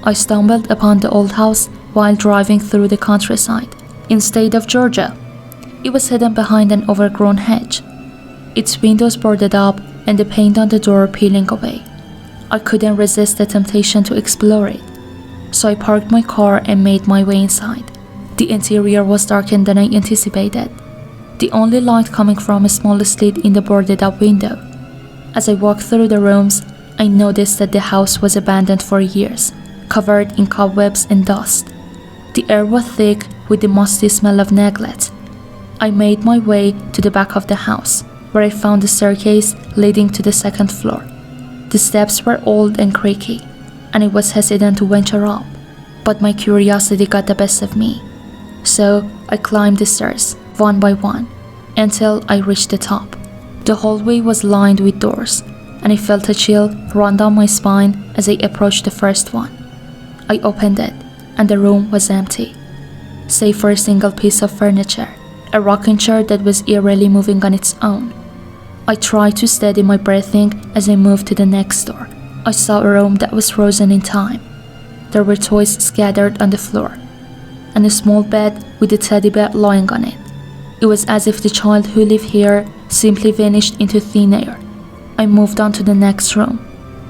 I stumbled upon the old house while driving through the countryside in state of Georgia. It was hidden behind an overgrown hedge, its windows boarded up and the paint on the door peeling away. I couldn't resist the temptation to explore it, so I parked my car and made my way inside. The interior was darker than I anticipated, the only light coming from a small slit in the boarded-up window. As I walked through the rooms, I noticed that the house was abandoned for years, covered in cobwebs and dust. The air was thick with the musty smell of neglect. I made my way to the back of the house, where I found a staircase leading to the second floor. The steps were old and creaky, and I was hesitant to venture up, but my curiosity got the best of me. So I climbed the stairs, one by one, until I reached the top. The hallway was lined with doors, and I felt a chill run down my spine as I approached the first one. I opened it, and the room was empty, save for a single piece of furniture, a rocking chair that was eerily moving on its own. I tried to steady my breathing as I moved to the next door. I saw a room that was frozen in time. There were toys scattered on the floor, and a small bed with a teddy bear lying on it. It was as if the child who lived here simply vanished into thin air. I moved on to the next room,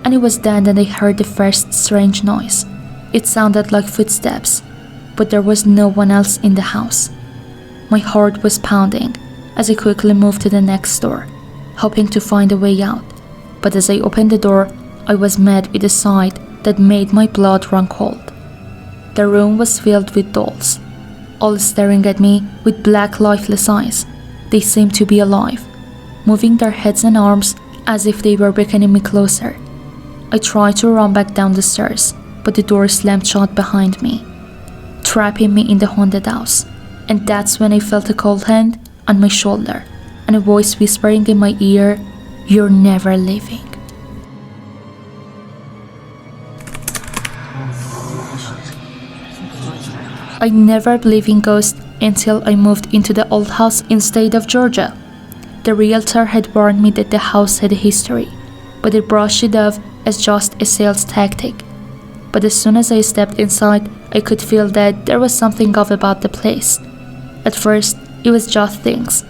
and it was then that I heard the first strange noise. It sounded like footsteps, but there was no one else in the house. My heart was pounding as I quickly moved to the next door, hoping to find a way out. But as I opened the door, I was met with a sight that made my blood run cold. The room was filled with dolls, all staring at me with black, lifeless eyes. They seemed to be alive, moving their heads and arms as if they were beckoning me closer. I tried to run back down the stairs, but the door slammed shut behind me, trapping me in the haunted house. And that's when I felt a cold hand on my shoulder and a voice whispering in my ear, "You're never leaving." I never believed in ghosts until I moved into the old house in state of Georgia. The realtor had warned me that the house had a history, but I brushed it off as just a sales tactic. But as soon as I stepped inside, I could feel that there was something off about the place. At first, it was just things.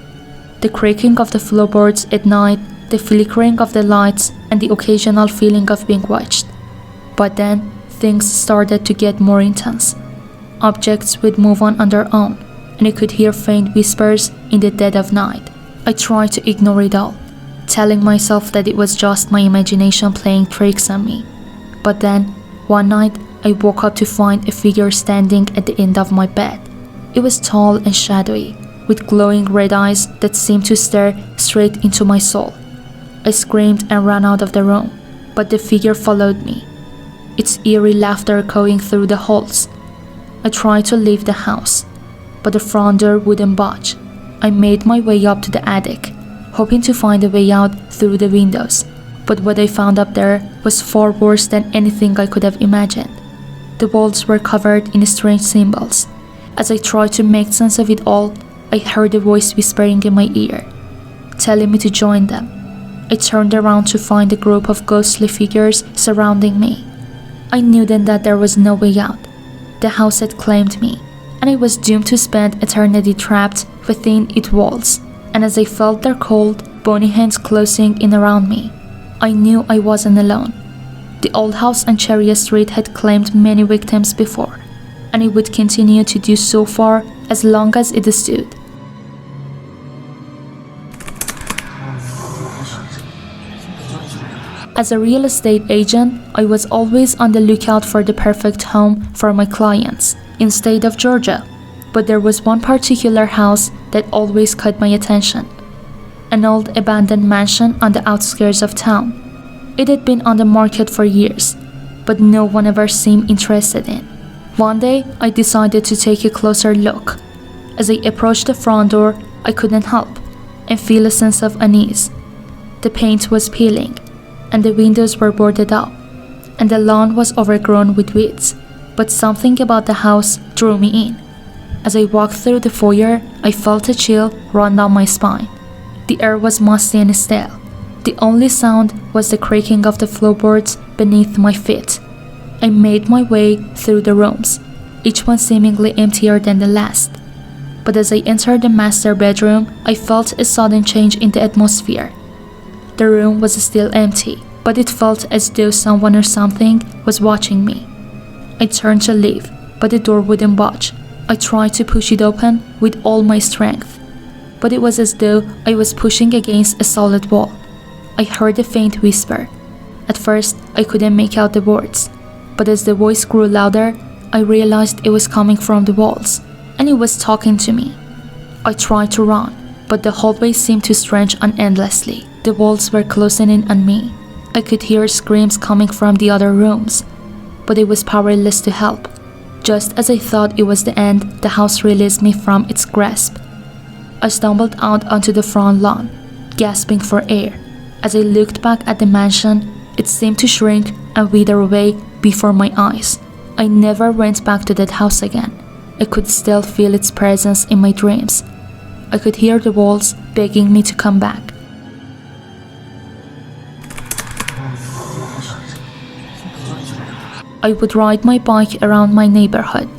The creaking of the floorboards at night, the flickering of the lights, and the occasional feeling of being watched. But then, things started to get more intense. Objects would move on their own, and I could hear faint whispers in the dead of night. I tried to ignore it all, telling myself that it was just my imagination playing tricks on me. But then, one night, I woke up to find a figure standing at the end of my bed. It was tall and shadowy, with glowing red eyes that seemed to stare straight into my soul. I screamed and ran out of the room, but the figure followed me, its eerie laughter echoing through the halls. I tried to leave the house, but the front door wouldn't budge. I made my way up to the attic, hoping to find a way out through the windows, but what I found up there was far worse than anything I could have imagined. The walls were covered in strange symbols. As I tried to make sense of it all, I heard a voice whispering in my ear, telling me to join them. I turned around to find a group of ghostly figures surrounding me. I knew then that there was no way out. The house had claimed me, and I was doomed to spend eternity trapped within its walls. And as I felt their cold, bony hands closing in around me, I knew I wasn't alone. The old house on Chariot Street had claimed many victims before, and it would continue to do so for as long as it stood. As a real estate agent, I was always on the lookout for the perfect home for my clients in state of Georgia, but there was one particular house that always caught my attention. An old abandoned mansion on the outskirts of town. It had been on the market for years, but no one ever seemed interested in. One day, I decided to take a closer look. As I approached the front door, I couldn't help and feel a sense of unease. The paint was peeling, and the windows were boarded up, and the lawn was overgrown with weeds, but something about the house drew me in. As I walked through the foyer, I felt a chill run down my spine. The air was musty and stale. The only sound was the creaking of the floorboards beneath my feet. I made my way through the rooms, each one seemingly emptier than the last. But as I entered the master bedroom, I felt a sudden change in the atmosphere. The room was still empty, but it felt as though someone or something was watching me. I turned to leave, but the door wouldn't budge. I tried to push it open with all my strength, but it was as though I was pushing against a solid wall. I heard a faint whisper. At first, I couldn't make out the words, but as the voice grew louder, I realized it was coming from the walls, and it was talking to me. I tried to run, but the hallway seemed to stretch on endlessly. The walls were closing in on me. I could hear screams coming from the other rooms, but it was powerless to help. Just as I thought it was the end, the house released me from its grasp. I stumbled out onto the front lawn, gasping for air. As I looked back at the mansion, it seemed to shrink and wither away before my eyes. I never went back to that house again. I could still feel its presence in my dreams. I could hear the walls begging me to come back. I would ride my bike around my neighborhood,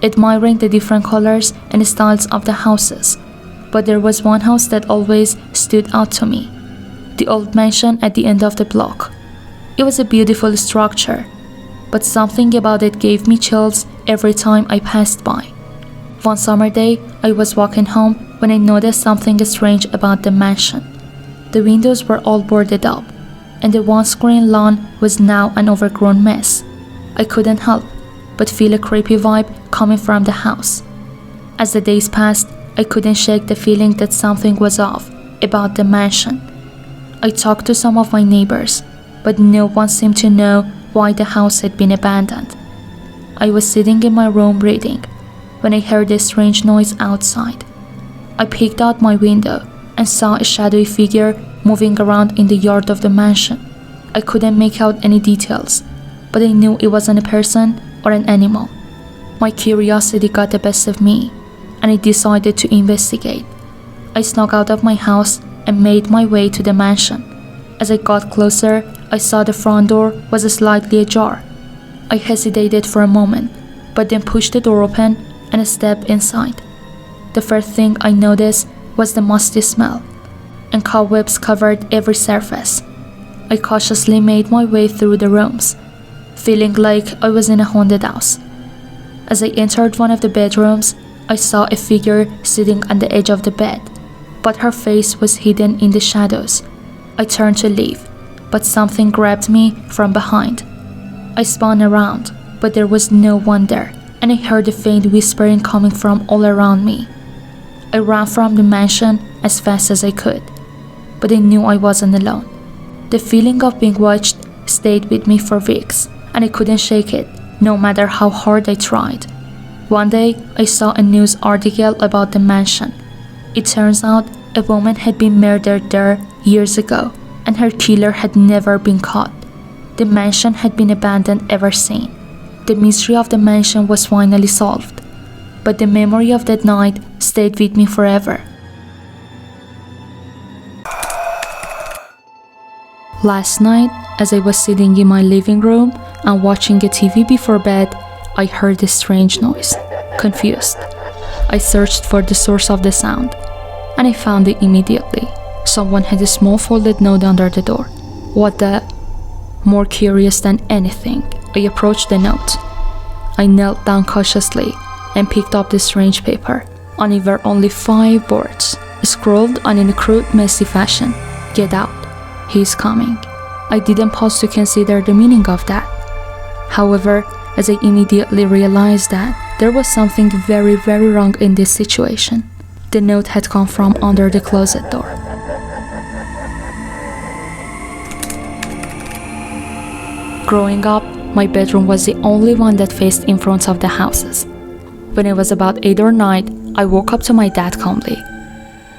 admiring the different colors and styles of the houses. But there was one house that always stood out to me, the old mansion at the end of the block. It was a beautiful structure, but something about it gave me chills every time I passed by. One summer day, I was walking home when I noticed something strange about the mansion. The windows were all boarded up, and the once green lawn was now an overgrown mess. I couldn't help but feel a creepy vibe coming from the house. As the days passed, I couldn't shake the feeling that something was off about the mansion. I talked to some of my neighbors, but no one seemed to know why the house had been abandoned. I was sitting in my room reading when I heard a strange noise outside. I peeked out my window and saw a shadowy figure moving around in the yard of the mansion. I couldn't make out any details, but I knew it wasn't a person or an animal. My curiosity got the best of me, and I decided to investigate. I snuck out of my house and made my way to the mansion. As I got closer, I saw the front door was slightly ajar. I hesitated for a moment, but then pushed the door open and stepped inside. The first thing I noticed was the musty smell, and cobwebs covered every surface. I cautiously made my way through the rooms, feeling like I was in a haunted house. As I entered one of the bedrooms, I saw a figure sitting on the edge of the bed, but her face was hidden in the shadows. I turned to leave, but something grabbed me from behind. I spun around, but there was no one there, and I heard a faint whispering coming from all around me. I ran from the mansion as fast as I could, but I knew I wasn't alone. The feeling of being watched stayed with me for weeks, and I couldn't shake it, no matter how hard I tried. One day, I saw a news article about the mansion. It turns out a woman had been murdered there years ago, and her killer had never been caught. The mansion had been abandoned ever since. The mystery of the mansion was finally solved, but the memory of that night stayed with me forever. Last night, as I was sitting in my living room and watching a TV before bed, I heard a strange noise. Confused, I searched for the source of the sound, and I found it immediately. Someone had a small folded note under the door. What the? More curious than anything, I approached the note. I knelt down cautiously and picked up the strange paper. On it were only 5 words, scrawled on in a crude, messy fashion. Get out. He's coming. I didn't pause to consider the meaning of that. However, as I immediately realized that there was something very, very wrong in this situation. The note had come from under the closet door. Growing up, my bedroom was the only one that faced in front of the houses. When I was about 8 or 9, I woke up to my dad calmly,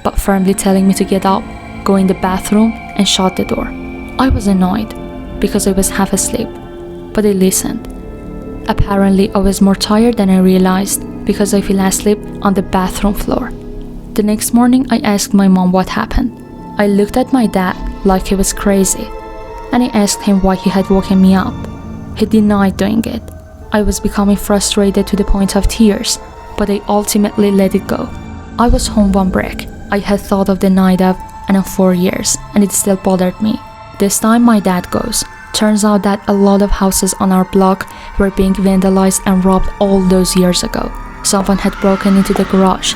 but firmly telling me to get up, go in the bathroom, and shut the door. I was annoyed because I was half asleep, but I listened. Apparently, I was more tired than I realized because I fell asleep on the bathroom floor. The next morning, I asked my mom what happened. I looked at my dad like he was crazy, and I asked him why he had woken me up. He denied doing it. I was becoming frustrated to the point of tears, but I ultimately let it go. I was home one break. I had thought of the night of and of 4 years, and it still bothered me. This time my dad goes. Turns out that a lot of houses on our block were being vandalized and robbed all those years ago. Someone had broken into the garage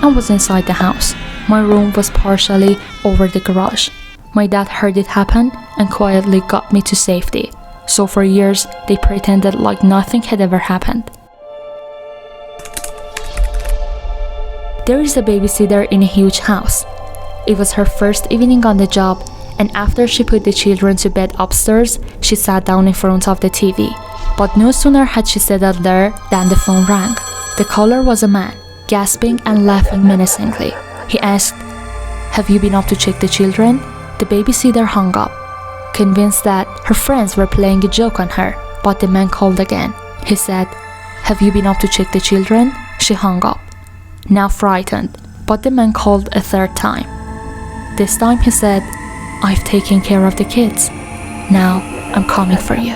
and was inside the house. My room was partially over the garage. My dad heard it happen and quietly got me to safety. So for years, they pretended like nothing had ever happened. There is a babysitter in a huge house. It was her first evening on the job, and after she put the children to bed upstairs, she sat down in front of the TV. But no sooner had she settled there than the phone rang. The caller was a man, gasping and laughing menacingly. He asked, "Have you been up to check the children?" The babysitter hung up, convinced that her friends were playing a joke on her, but the man called again. He said, "Have you been up to check the children?" She hung up, now frightened, but the man called a third time. This time he said, "I've taken care of the kids. Now I'm coming for you."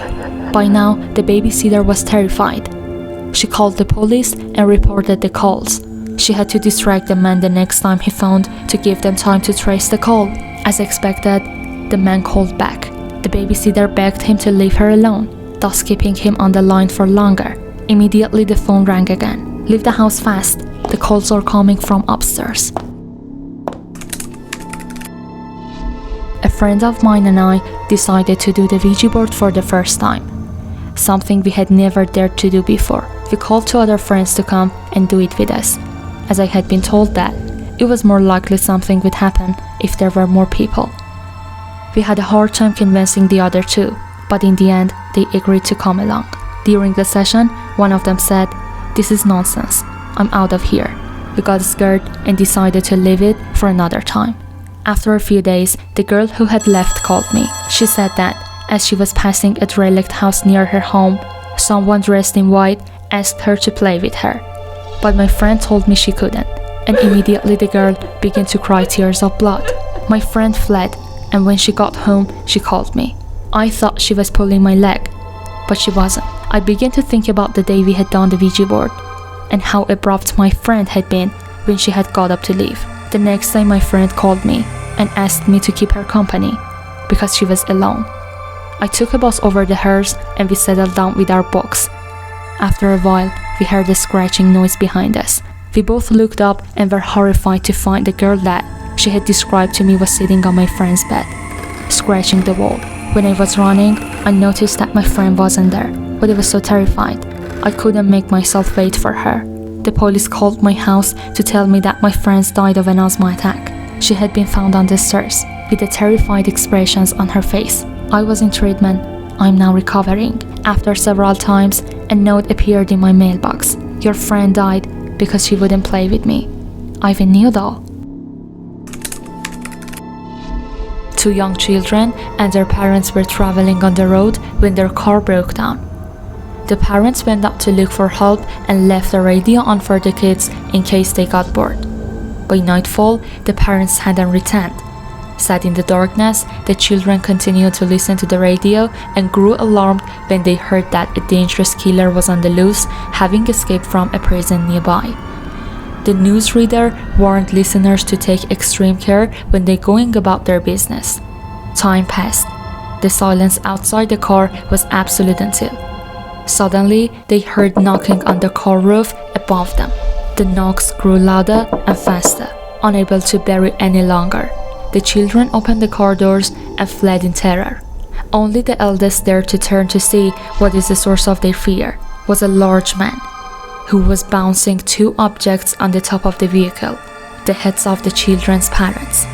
By now, the babysitter was terrified. She called the police and reported the calls. She had to distract the man the next time he phoned to give them time to trace the call. As expected, the man called back. The babysitter begged him to leave her alone, thus keeping him on the line for longer. Immediately the phone rang again. "Leave the house fast. The calls are coming from upstairs." A friend of mine and I decided to do the Ouija board for the first time, something we had never dared to do before. We called 2 other friends to come and do it with us, as I had been told that it was more likely something would happen if there were more people. We had a hard time convincing the other 2, but in the end, they agreed to come along. During the session, one of them said, "This is nonsense. I'm out of here." We got scared and decided to leave it for another time. After a few days, the girl who had left called me. She said that, as she was passing a derelict house near her home, someone dressed in white asked her to play with her. But my friend told me she couldn't, and immediately the girl began to cry tears of blood. My friend fled, and when she got home, she called me. I thought she was pulling my leg, but she wasn't. I began to think about the day we had done the Ouija board, and how abrupt my friend had been when she had got up to leave. The next day my friend called me and asked me to keep her company, because she was alone. I took a bus over to hers and we settled down with our books. After a while, we heard a scratching noise behind us. We both looked up and were horrified to find the girl that she had described to me was sitting on my friend's bed, scratching the wall. When I was running, I noticed that my friend wasn't there, but I was so terrified, I couldn't make myself wait for her. The police called my house to tell me that my friend died of an asthma attack. She had been found on the stairs, with the terrified expressions on her face. I was in treatment. I'm now recovering. After several times, a note appeared in my mailbox. "Your friend died because she wouldn't play with me. I've a new doll." 2 young children and their parents were traveling on the road when their car broke down. The parents went out to look for help and left the radio on for the kids in case they got bored. By nightfall, the parents hadn't returned. Sat in the darkness, the children continued to listen to the radio and grew alarmed when they heard that a dangerous killer was on the loose, having escaped from a prison nearby. The newsreader warned listeners to take extreme care when they're going about their business. Time passed. The silence outside the car was absolute until suddenly they heard knocking on the car roof above them. The knocks grew louder and faster, unable to bear it any longer. The children opened the car doors and fled in terror. Only the eldest dared to turn to see what is the source of their fear. Was a large man who was bouncing 2 objects on the top of the vehicle, the heads of the children's parents.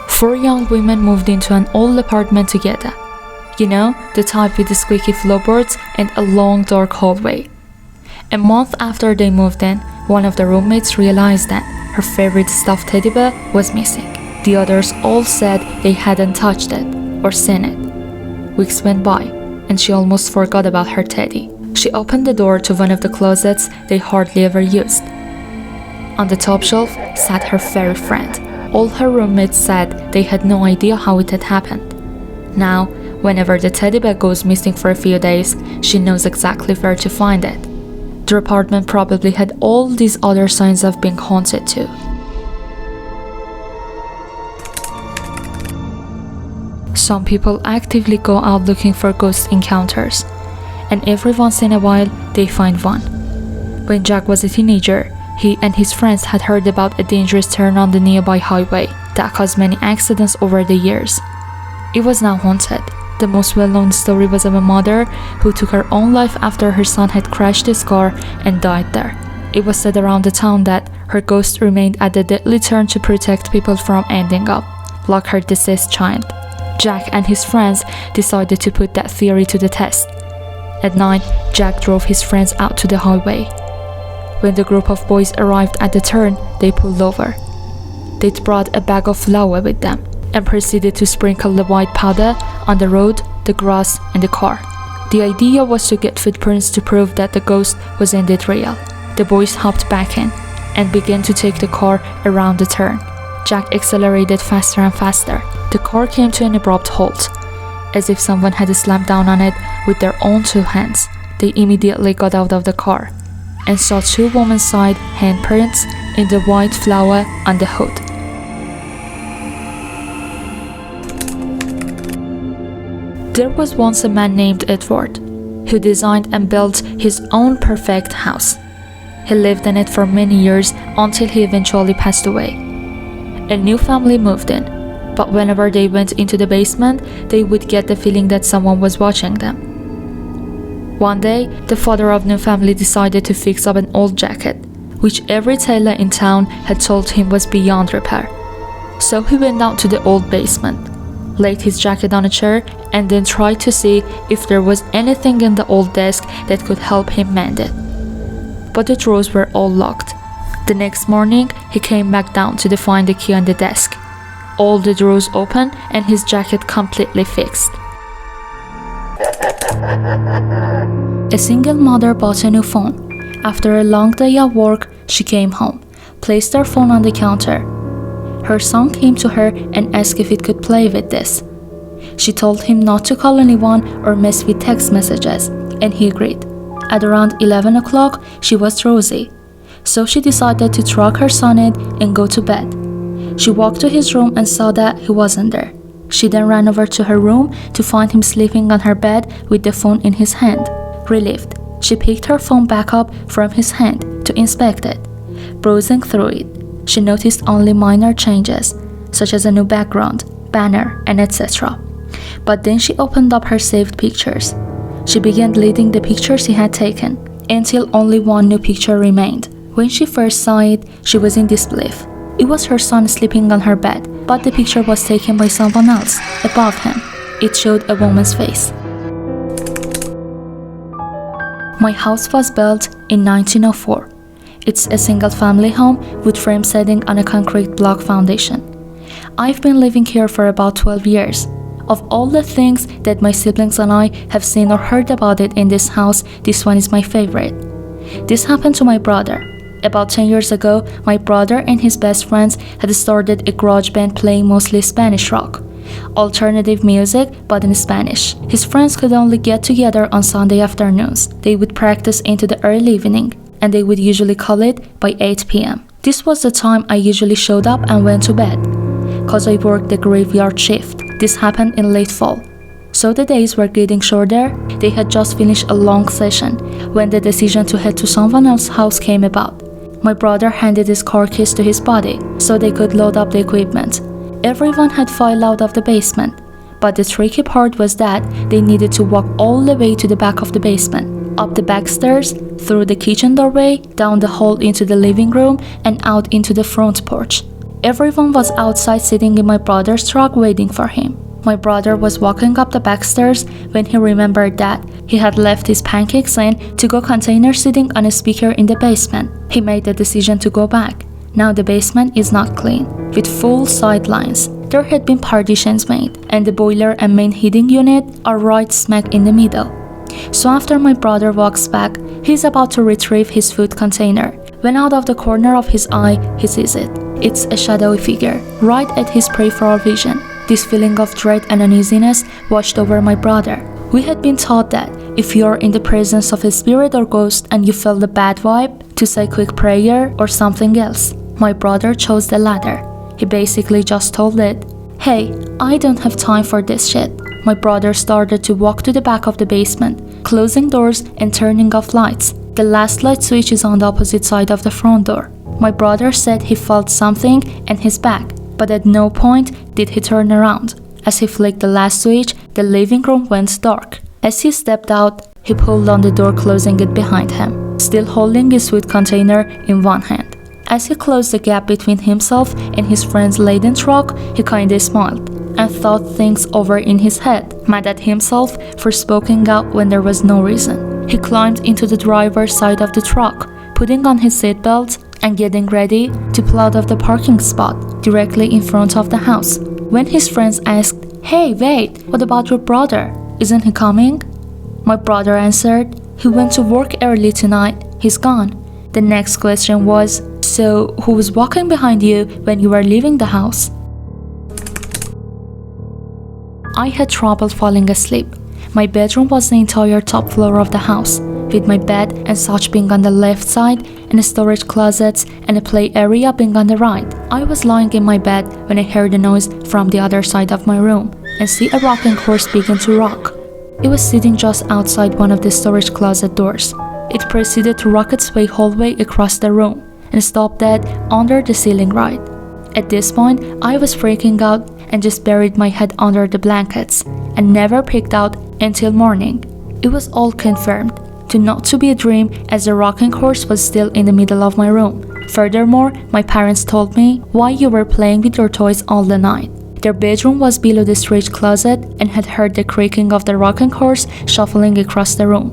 4 young women moved into an old apartment together. You know, the type with the squeaky floorboards and a long dark hallway. A month after they moved in, one of the roommates realized that her favorite stuffed teddy bear was missing. The others all said they hadn't touched it or seen it. Weeks went by, and she almost forgot about her teddy. She opened the door to one of the closets they hardly ever used. On the top shelf sat her fairy friend. All her roommates said they had no idea how it had happened. Now, whenever the teddy bear goes missing for a few days, she knows exactly where to find it. The apartment probably had all these other signs of being haunted too. Some people actively go out looking for ghost encounters, and every once in a while they find one. When Jack was a teenager, he and his friends had heard about a dangerous turn on the nearby highway that caused many accidents over the years. It was now haunted. The most well-known story was of a mother who took her own life after her son had crashed his car and died there. It was said around the town that her ghost remained at the deadly turn to protect people from ending up like her deceased child. Jack and his friends decided to put that theory to the test. At night, Jack drove his friends out to the highway. When the group of boys arrived at the turn, they pulled over. They'd brought a bag of flour with them and proceeded to sprinkle the white powder on the road, the grass, and the car. The idea was to get footprints to prove that the ghost was indeed real. The boys hopped back in and began to take the car around the turn. Jack accelerated faster and faster. The car came to an abrupt halt, as if someone had slammed down on it with their own two hands. They immediately got out of the car and saw two woman-sized handprints in the white flour on the hood. There was once a man named Edward who designed and built his own perfect house. He lived in it for many years until he eventually passed away. A new family moved in, but whenever they went into the basement, they would get the feeling that someone was watching them. One day, the father of the new family decided to fix up an old jacket, which every tailor in town had told him was beyond repair. So he went down to the old basement, laid his jacket on a chair, and then tried to see if there was anything in the old desk that could help him mend it. But the drawers were all locked. The next morning, he came back down to find the key on the desk. All the drawers open and his jacket completely fixed. A single mother bought a new phone. After a long day at work, she came home, placed her phone on the counter. Her son came to her and asked if it could play with this. She told him not to call anyone or mess with text messages, and he agreed. At around 11 o'clock, she was drowsy, so she decided to drug her son in and go to bed. She walked to his room and saw that he wasn't there. She then ran over to her room to find him sleeping on her bed with the phone in his hand. Relieved, she picked her phone back up from his hand to inspect it. Browsing through it, she noticed only minor changes, such as a new background, banner, and etc. But then she opened up her saved pictures. She began deleting the pictures he had taken, until only one new picture remained. When she first saw it, she was in disbelief. It was her son sleeping on her bed, but the picture was taken by someone else, above him. It showed a woman's face. My house was built in 1904. It's a single-family home with frame setting on a concrete block foundation. I've been living here for about 12 years. Of all the things that my siblings and I have seen or heard about it in this house, this one is my favorite. This happened to my brother. About 10 years ago, my brother and his best friends had started a garage band playing mostly Spanish rock, alternative music, but in Spanish. His friends could only get together on Sunday afternoons. They would practice into the early evening, and they would usually call it by 8 p.m. This was the time I usually showed up and went to bed, cause I worked the graveyard shift. This happened in late fall, so the days were getting shorter. They had just finished a long session when the decision to head to someone else's house came about. My brother handed his car keys to his buddy so they could load up the equipment. Everyone had filed out of the basement, but the tricky part was that they needed to walk all the way to the back of the basement, up the back stairs, through the kitchen doorway, down the hall into the living room, and out into the front porch. Everyone was outside sitting in my brother's truck waiting for him. My brother was walking up the back stairs when he remembered that he had left his pancakes in to-go container sitting on a speaker in the basement. He made the decision to go back. Now the basement is not clean, with full sidelines. There had been partitions made, and the boiler and main heating unit are right smack in the middle. So after my brother walks back, he's about to retrieve his food container, when out of the corner of his eye, he sees it. It's a shadowy figure, right at his peripheral vision. This feeling of dread and uneasiness washed over my brother. We had been taught that if you are in the presence of a spirit or ghost and you feel the bad vibe, to say quick prayer or something else. My brother chose the latter. He basically just told it, "Hey, I don't have time for this shit." My brother started to walk to the back of the basement, closing doors and turning off lights. The last light switch is on the opposite side of the front door. My brother said he felt something in his back, but at no point did he turn around. As he flicked the last switch, the living room went dark. As he stepped out, he pulled on the door, closing it behind him, still holding his sweet container in one hand. As he closed the gap between himself and his friend's laden truck, he kinda smiled and thought things over in his head, mad at himself for speaking out when there was no reason. He climbed into the driver's side of the truck, putting on his seatbelt and getting ready to pull out of the parking spot directly in front of the house. When his friends asked, "Hey, wait, what about your brother? Isn't he coming?" My brother answered, "He went to work early tonight. He's gone." The next question was, "So who was walking behind you when you were leaving the house?" I had trouble falling asleep. My bedroom was the entire top floor of the house, with my bed and such being on the left side and storage closets and a play area being on the right. I was lying in my bed when I heard a noise from the other side of my room and see a rocking horse begin to rock. It was sitting just outside one of the storage closet doors. It proceeded to rock its way hallway across the room and stopped dead under the ceiling right. At this point, I was freaking out and just buried my head under the blankets and never picked out until morning. It was all confirmed to not to be a dream, as the rocking horse was still in the middle of my room. Furthermore, my parents told me why you were playing with your toys all the night. Their bedroom was below the storage closet and had heard the creaking of the rocking horse shuffling across the room.